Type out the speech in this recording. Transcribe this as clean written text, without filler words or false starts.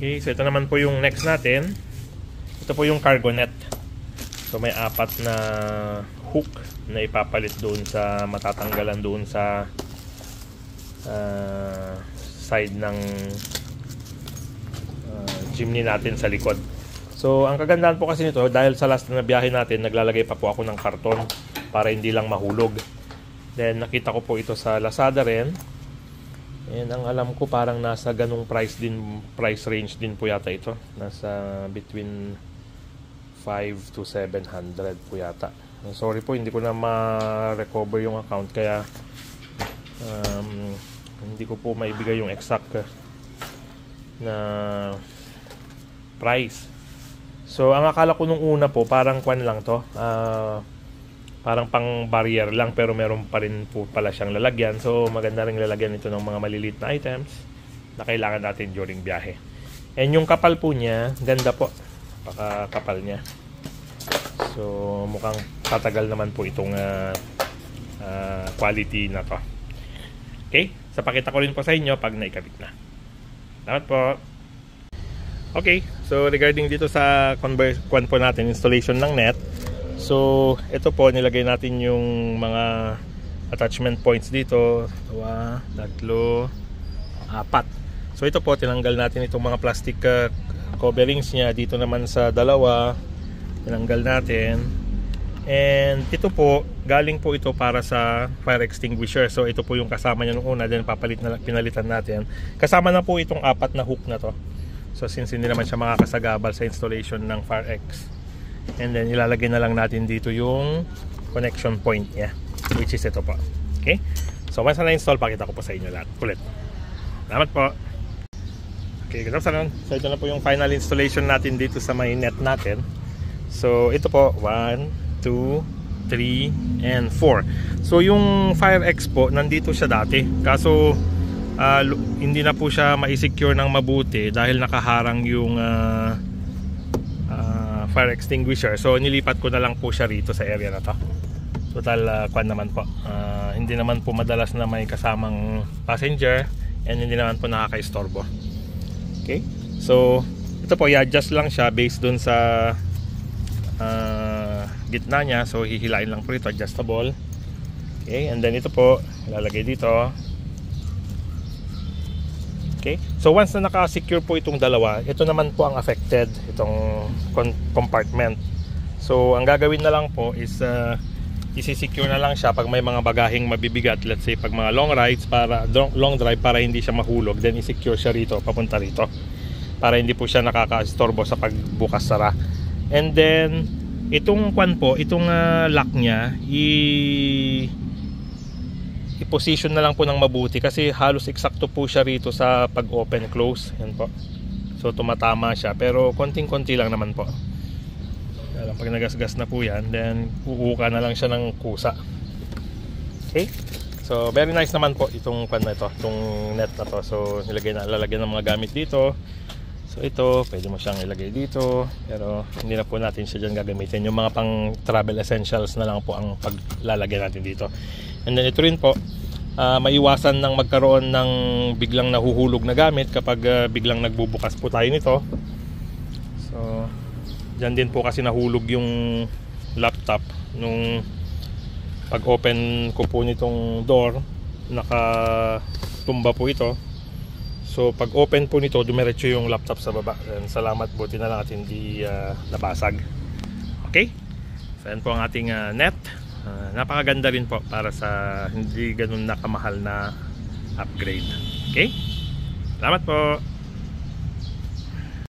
Okay, so ito naman po yung next natin. Ito po yung cargo net. So may 4 na hook na ipapalit doon sa matatanggalan doon sa side ng chimney natin sa likod. So ang kagandahan po kasi nito, dahil sa last na biyahe natin, naglalagay pa po ako ng karton para hindi lang mahulog. Then nakita ko po ito sa Lazada rin. And ang alam ko parang nasa ganung price range din po yata ito. Nasa between 5 to 700 po yata. Sorry po, hindi ko na ma-recover yung account kaya hindi ko po maibigay yung exact na price. So ang akala ko nung una po parang kwan lang to, parang pang barrier lang, pero meron pa rin po pala siyang lalagyan. So maganda rin lalagyan ito ng mga maliliit na items na kailangan natin during biyahe. And yung kapal po niya, ganda po, kapal niya. So mukhang tatagal naman po itong quality na to. Okay, so pakita ko rin po sa inyo pag naikabit na. Salamat po. Okay, so regarding dito sa kwan po natin, installation ng net. So ito po, nilagay natin yung mga attachment points dito. 2, 3, 4. So ito po, tinanggal natin itong mga plastic coverings niya. Dito naman sa 2, tinanggal natin. And ito po, galing po ito para sa fire extinguisher. So ito po yung kasama niya nung una, then pinalitan natin. Kasama na po itong 4 na hook na to. So since hindi naman siya makakasagabal sa installation ng FireX, and then ilalagay na lang natin dito yung connection point niya, which is ito po. Okay, so once na install, pakita ko po sa inyo lahat ulit. Salamat po. Okay, good afternoon. So ito na po yung final installation natin dito sa may net natin. So ito po, 1, 2, 3, and 4. So yung FireX po, nandito siya dati, kaso hindi na po siya mai-secure ng mabuti dahil nakaharang yung fire extinguisher. So nilipat ko na lang po siya rito sa area na to. Total kwan naman po, hindi naman po madalas na may kasamang passenger, and hindi naman po nakaka-istorbo. Okay, so ito po, i-adjust lang siya based dun sa gitna niya. So hihilain lang po ito, adjustable. Okay, and then ito po ilalagay dito. Okay, so once na naka-secure po itong dalawa, ito naman po ang affected, itong compartment. So ang gagawin na lang po is isi-secure na lang siya pag may mga bagaheng mabibigat, let's say pag mga long rides, para long drive, para hindi siya mahulog, then i-secure siya rito, papunta rito, para hindi po siya nakaka-istorbo sa pagbukas sara. And then itong kwan po, itong lock niya, i-position na lang po ng mabuti, kasi halos eksakto po siya rito sa pag-open close. Yan po. So tumatama siya, pero konting-konti lang naman po. Pag nagasgas na po yan, then uuka na lang siya ng kusa. Okay, so very nice naman po itong pan na ito, itong net na to. So lalagyan ng mga gamit dito. So ito, pwede mo siyang ilagay dito, pero hindi na po natin siya dyan gagamitin. Yung mga pang travel essentials na lang po ang paglalagay natin dito. And then ito rin po, maiwasan ng magkaroon ng biglang nahuhulog na gamit kapag biglang nagbubukas po tayo nito. So dyan din po kasi nahulog yung laptop nung pag open ko po nitong door, nakatumba po ito. So pag open po nito, dumiretso yung laptop sa baba. And salamat, buti na lang at hindi nabasag. Okay, so yan po ang ating net. Napakaganda rin po para sa hindi ganun nakamahal na upgrade. Okay, salamat po.